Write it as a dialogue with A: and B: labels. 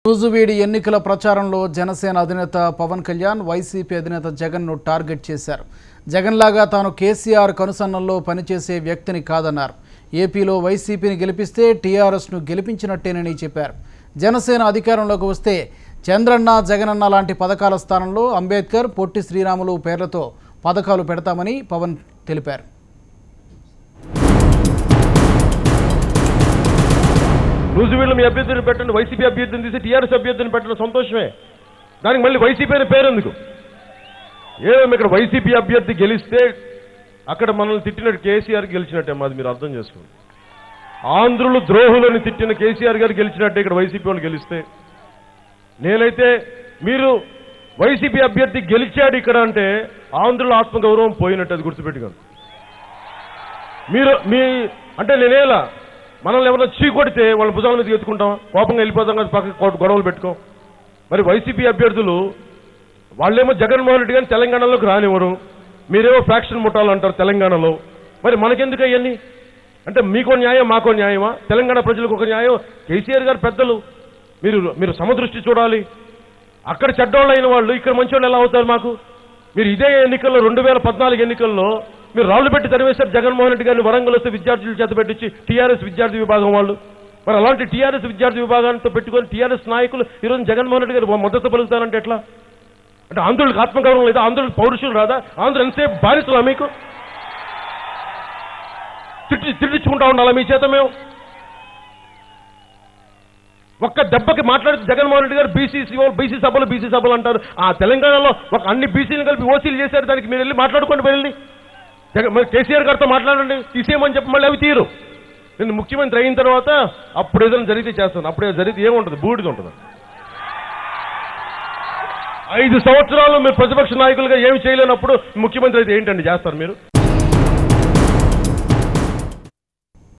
A: నూజివీడు ఎన్నికల ప్రచారంలో జనసేన అధినేత పవన్ కళ్యాణ్ వైసీపీ అధినేత జగన్ను టార్గెట్ చేశారు. జగన్ లాగా తాను కేసీఆర్ కనుసన్నల్లో పనిచేసే వ్యక్తిని కాదన్నారు. ఏపీలో వైసీపీని గెలిపిస్తే టీఆర్ఎస్ను గెలిపించినట్టేనని చెప్పారు. జనసేన అధికారంలోకి వస్తే చంద్రన్న జగనన్న లాంటి పథకాల స్థానంలో అంబేద్కర్, పొట్టి శ్రీరాములు పేర్లతో పథకాలు పెడతామని పవన్ తెలిపారు.
B: నూజివీడులో మీ అభ్యర్థిని పెట్టండి, వైసీపీ అభ్యర్థిని తీసి టీఆర్ఎస్ అభ్యర్థిని పెట్టడం సంతోషమే. దానికి మళ్ళీ వైసీపీ అనే పేరు ఎందుకు? ఏమేమి ఇక్కడ వైసీపీ అభ్యర్థి గెలిస్తే అక్కడ మనల్ని తిట్టినట్టు కేసీఆర్ గెలిచినట్టే మాది మీరు అర్థం చేసుకోండి. ఆంధ్రులు ద్రోహులను తిట్టిన కేసీఆర్ గారు గెలిచినట్టే ఇక్కడ వైసీపీ వాళ్ళు గెలిస్తే. నేనైతే మీరు వైసీపీ అభ్యర్థి గెలిచాడు ఇక్కడ అంటే ఆంధ్రుల ఆత్మగౌరవం పోయినట్టు, అది గుర్తుపెట్టుకోండి. మీరు అంటే నేనేలా మనల్ని ఎవరైనా చీకొడితే వాళ్ళ భుజాల మీద ఎత్తుకుంటాం, కోపంగా వెళ్ళిపోతాం కదా, పక్కన గొడవలు పెట్టుకోం. మరి వైసీపీ అభ్యర్థులు వాళ్ళేమో జగన్మోహన్ రెడ్డి గారిని తెలంగాణలోకి రానివ్వరు, మీరేమో ఫ్యాక్షన్ ముట్టాలంటారు తెలంగాణలో. మరి మనకెందుకు అవన్నీ? అంటే మీకో న్యాయం మాకో న్యాయమా? తెలంగాణ ప్రజలకు ఒక న్యాయం? కేసీఆర్ గారు పెద్దలు, మీరు సమదృష్టి చూడాలి. అక్కడ చెడ్డోళ్ళు అయిన వాళ్ళు ఇక్కడ మంచోళ్ళు ఎలా అవుతారు మాకు? మీరు ఇదే ఎన్నికల్లో 2014 ఎన్నికల్లో మీరు రాళ్లు పెట్టి తరివేశారు జగన్మోహన్ రెడ్డి గారిని. వరంగల్ వస్తే విద్యార్థులు చేత పెట్టించి టీఆర్ఎస్ విద్యార్థి విభాగం వాళ్ళు. మరి అలాంటి టీఆర్ఎస్ విద్యార్థి విభాగాలతో పెట్టుకొని టీఆర్ఎస్ నాయకులు ఈరోజు జగన్మోహన్ రెడ్డి గారు మద్దతు పలుకుతారంటే ఎట్లా? అంటే ఆంధ్రులకు ఆత్మగౌరవం లేదా? ఆంధ్రులకు పౌరుషులు రాదా? ఆంధ్రులు ఎంతసేపు బానిసలా మీకు? తిట్టించుకుంటా ఉండాలా మీ చేత మేము? ఒక్క దెబ్బకి మాట్లాడితే జగన్మోహన్ రెడ్డి గారు బీసీ సభలు అంటారు. ఆ తెలంగాణలో ఒక అన్ని బీసీలు కలిపి ఓసీలు చేశారు, దానికి మీరు వెళ్ళి మాట్లాడుకోండి. వెళ్ళి మరి కేసీఆర్ గారితో మాట్లాడండి, తీసేయమని చెప్పి మళ్ళీ అవి తీరు. నేను ముఖ్యమంత్రి అయిన తర్వాత అప్పుడు ఏదైనా జరిగితే చేస్తాను. అప్పుడే జరిగితే ఏముంటుంది? బూడిది ఉంటుంది. 5 సంవత్సరాలు మీరు ప్రతిపక్ష నాయకులుగా ఏమి చేయలేనప్పుడు ముఖ్యమంత్రి అయితే ఏంటండి చేస్తారు మీరు?